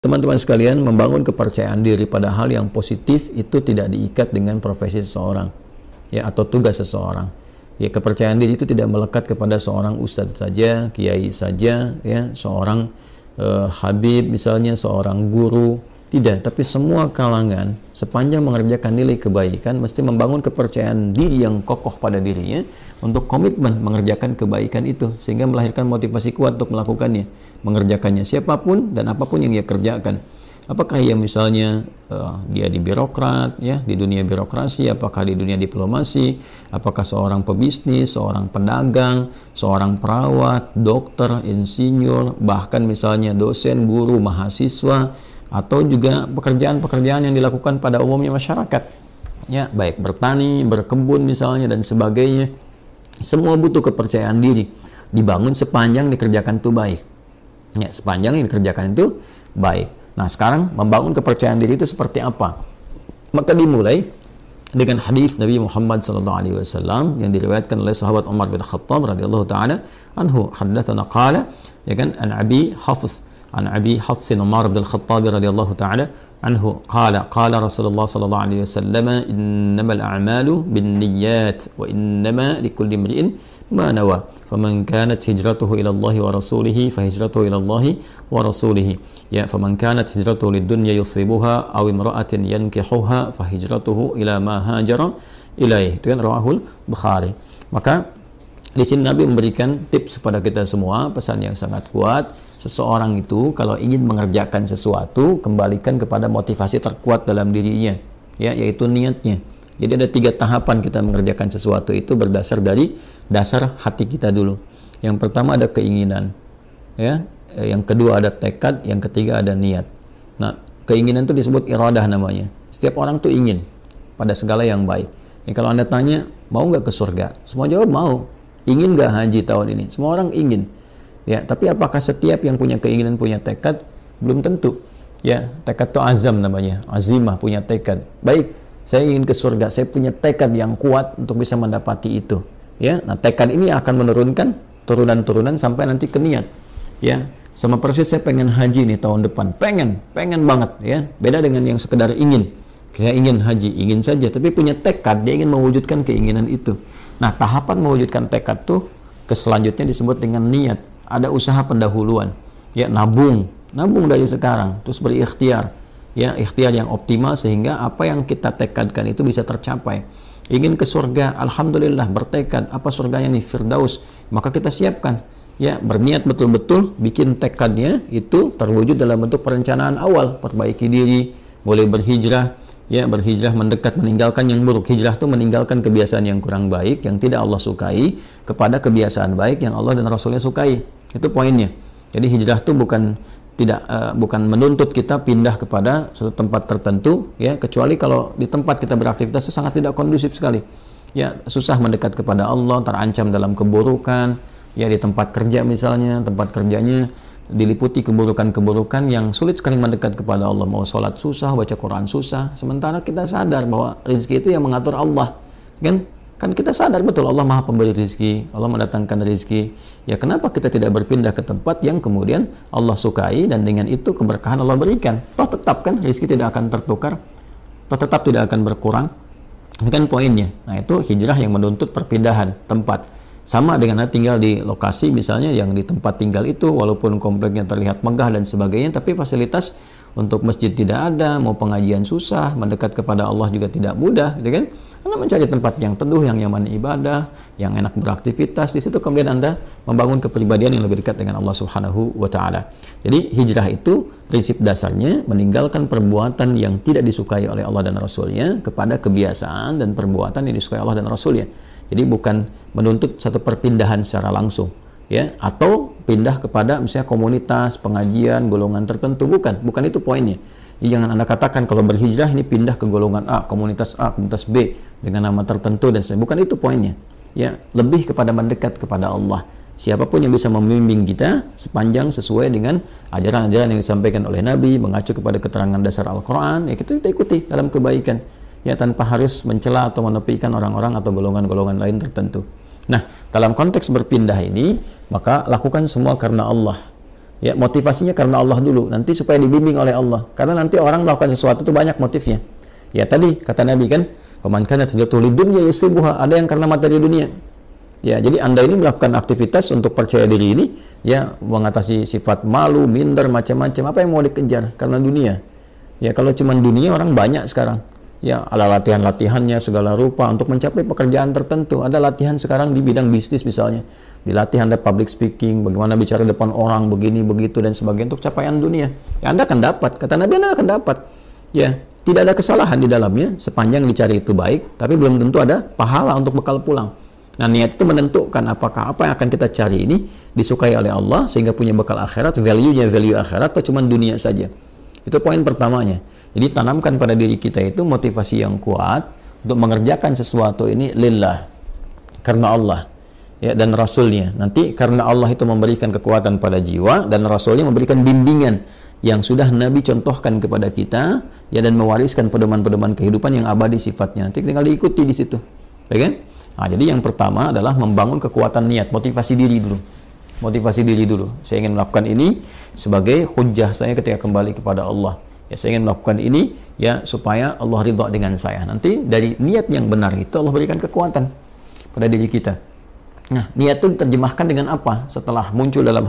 Teman-teman sekalian, membangun kepercayaan diri pada hal yang positif itu tidak diikat dengan profesi seseorang, ya, atau tugas seseorang. Ya, kepercayaan diri itu tidak melekat kepada seorang ustadz saja, kiai saja, ya, seorang habib misalnya, seorang guru, tidak. Tapi semua kalangan sepanjang mengerjakan nilai kebaikan mesti membangun kepercayaan diri yang kokoh pada dirinya untuk komitmen mengerjakan kebaikan itu, sehingga melahirkan motivasi kuat untuk melakukannya, mengerjakannya siapapun dan apapun yang ia kerjakan. Apakah ia misalnya dia di birokrat, ya, di dunia birokrasi, apakah di dunia diplomasi, apakah seorang pebisnis, seorang pedagang, seorang perawat, dokter, insinyur, bahkan misalnya dosen, guru, mahasiswa, atau juga pekerjaan-pekerjaan yang dilakukan pada umumnya masyarakat, ya, baik bertani, berkebun misalnya dan sebagainya. Semua butuh kepercayaan diri, dibangun sepanjang dikerjakan itu baik, ya, sepanjang yang dikerjakan itu baik. Nah, sekarang membangun kepercayaan diri itu seperti apa? Maka dimulai dengan hadis Nabi Muhammad SAW yang diriwayatkan oleh sahabat Umar bin Khattab radhiyallahu taala anhu, haddatsana qala, ya kan, an Abi Hafs Umar bin Khattab radhiyallahu taala anhu qala Rasulullah sallallahu alaihi wasallam, innamal a'malu binniyat wa innama likulli imri'in ma nawa, faman kanat hijratuhu ila Allah wa rasulih fa hijratuhu ila Allah wa rasulih, ya, faman kanat hijratuhu lidunya yusibuha aw imra'atin yankihuha fa hijratuhu ila ma hajara ilaih. Itu kan rawahul Bukhari. Maka di sini Nabi memberikan tips kepada kita semua, pesan yang sangat kuat. Seseorang itu kalau ingin mengerjakan sesuatu, kembalikan kepada motivasi terkuat dalam dirinya, ya, yaitu niatnya. Jadi ada 3 tahapan kita mengerjakan sesuatu itu berdasar dari dasar hati kita dulu. Yang pertama ada keinginan, ya. Yang kedua ada tekad, yang ketiga ada niat. Nah, keinginan itu disebut iradah namanya. Setiap orang tuh ingin pada segala yang baik. Ya, kalau Anda tanya, mau nggak ke surga? Semua jawab mau. Ingin nggak haji tahun ini? Semua orang ingin. Ya, tapi apakah setiap yang punya keinginan punya tekad? Belum tentu. Ya, tekad itu azam namanya, azimah, punya tekad. Baik, saya ingin ke surga, saya punya tekad yang kuat untuk bisa mendapati itu. Ya, nah tekad ini akan menurunkan turunan-turunan sampai nanti ke niat. Ya, sama persis saya pengen haji nih tahun depan, pengen banget, ya. Beda dengan yang sekedar ingin. Kayak ingin haji, ingin saja, tapi punya tekad, dia ingin mewujudkan keinginan itu. Nah, tahapan mewujudkan tekad tuh ke selanjutnya disebut dengan niat. Ada usaha pendahuluan, ya, nabung dari sekarang, terus berikhtiar, ya, ikhtiar yang optimal sehingga apa yang kita tekadkan itu bisa tercapai. Ingin ke surga, alhamdulillah, bertekad, apa surganya nih, Firdaus, maka kita siapkan, ya, berniat betul-betul, bikin tekadnya itu terwujud dalam bentuk perencanaan awal, perbaiki diri, boleh berhijrah, ya, berhijrah mendekat, meninggalkan yang buruk. Hijrah itu meninggalkan kebiasaan yang kurang baik, yang tidak Allah sukai, kepada kebiasaan baik yang Allah dan Rasulnya sukai. Itu poinnya. Jadi hijrah itu bukan menuntut kita pindah kepada suatu tempat tertentu, ya, kecuali kalau di tempat kita beraktivitas itu sangat tidak kondusif sekali. Ya, susah mendekat kepada Allah, terancam dalam keburukan, ya, di tempat kerja misalnya, tempat kerjanya diliputi keburukan-keburukan yang sulit sekali mendekat kepada Allah. Mau sholat susah, baca Quran susah, sementara kita sadar bahwa rezeki itu yang mengatur Allah, kan kita sadar betul Allah Maha Pemberi rezeki, Allah mendatangkan rezeki. Ya, kenapa kita tidak berpindah ke tempat yang kemudian Allah sukai dan dengan itu keberkahan Allah berikan? Toh tetap kan rezeki tidak akan tertukar, toh tetap tidak akan berkurang. Ini kan poinnya. Nah, itu hijrah yang menuntut perpindahan tempat. Sama dengan tinggal di lokasi misalnya yang di tempat tinggal itu walaupun kompleknya terlihat megah dan sebagainya, tapi fasilitas untuk masjid tidak ada, mau pengajian susah, mendekat kepada Allah juga tidak mudah, gitu kan? Karena mencari tempat yang teduh, yang nyaman ibadah, yang enak beraktivitas, di situ kemudian Anda membangun kepribadian yang lebih dekat dengan Allah Subhanahu wa taala. Jadi hijrah itu prinsip dasarnya meninggalkan perbuatan yang tidak disukai oleh Allah dan Rasulnya kepada kebiasaan dan perbuatan yang disukai Allah dan Rasulnya. Jadi bukan menuntut satu perpindahan secara langsung, ya, atau pindah kepada misalnya komunitas, pengajian, golongan tertentu, bukan itu poinnya. Jadi jangan Anda katakan kalau berhijrah ini pindah ke golongan A, komunitas B dengan nama tertentu dan sebagainya. Bukan itu poinnya. Ya, lebih kepada mendekat kepada Allah. Siapapun yang bisa membimbing kita sepanjang sesuai dengan ajaran-ajaran yang disampaikan oleh Nabi, mengacu kepada keterangan dasar Al-Qur'an, ya kita ikuti dalam kebaikan. Ya, tanpa harus mencela atau menepikan orang-orang atau golongan-golongan lain tertentu. Nah, dalam konteks berpindah ini, maka lakukan semua karena Allah. Ya, motivasinya karena Allah dulu, nanti supaya dibimbing oleh Allah. Karena nanti orang melakukan sesuatu itu banyak motifnya. Ya tadi kata Nabi kan, "Faman kanat hijratuhu lidunya yusibuha." Ada yang karena materi dunia. Ya, jadi Anda ini melakukan aktivitas untuk percaya diri ini, ya mengatasi sifat malu, minder, macam-macam. Apa yang mau dikejar? Karena dunia. Ya, kalau cuma dunia orang banyak sekarang. Ya, ada latihan-latihannya segala rupa untuk mencapai pekerjaan tertentu. Ada latihan sekarang di bidang bisnis misalnya. Dilatih Anda public speaking, bagaimana bicara depan orang, begini, begitu, dan sebagainya untuk capaian dunia. Ya, Anda akan dapat. Kata Nabi, Anda akan dapat. Ya, tidak ada kesalahan di dalamnya, sepanjang dicari itu baik, tapi belum tentu ada pahala untuk bekal pulang. Nah, niat itu menentukan apakah apa yang akan kita cari ini disukai oleh Allah, sehingga punya bekal akhirat, value-nya value akhirat, atau cuma dunia saja. Itu poin pertamanya. Jadi tanamkan pada diri kita itu motivasi yang kuat untuk mengerjakan sesuatu ini lillah, karena Allah, ya, dan Rasulnya. Nanti karena Allah itu memberikan kekuatan pada jiwa, dan Rasulnya memberikan bimbingan yang sudah Nabi contohkan kepada kita, ya, dan mewariskan pedoman-pedoman kehidupan yang abadi sifatnya. Nanti tinggal diikuti di situ, ya kan? Nah, jadi yang pertama adalah membangun kekuatan niat, motivasi diri dulu. Motivasi diri dulu. Saya ingin melakukan ini sebagai hujjah saya ketika kembali kepada Allah. Ya, saya ingin melakukan ini ya supaya Allah ridha dengan saya. Nanti dari niat yang benar itu Allah berikan kekuatan pada diri kita. Nah, niat itu diterjemahkan dengan apa? Setelah muncul dalam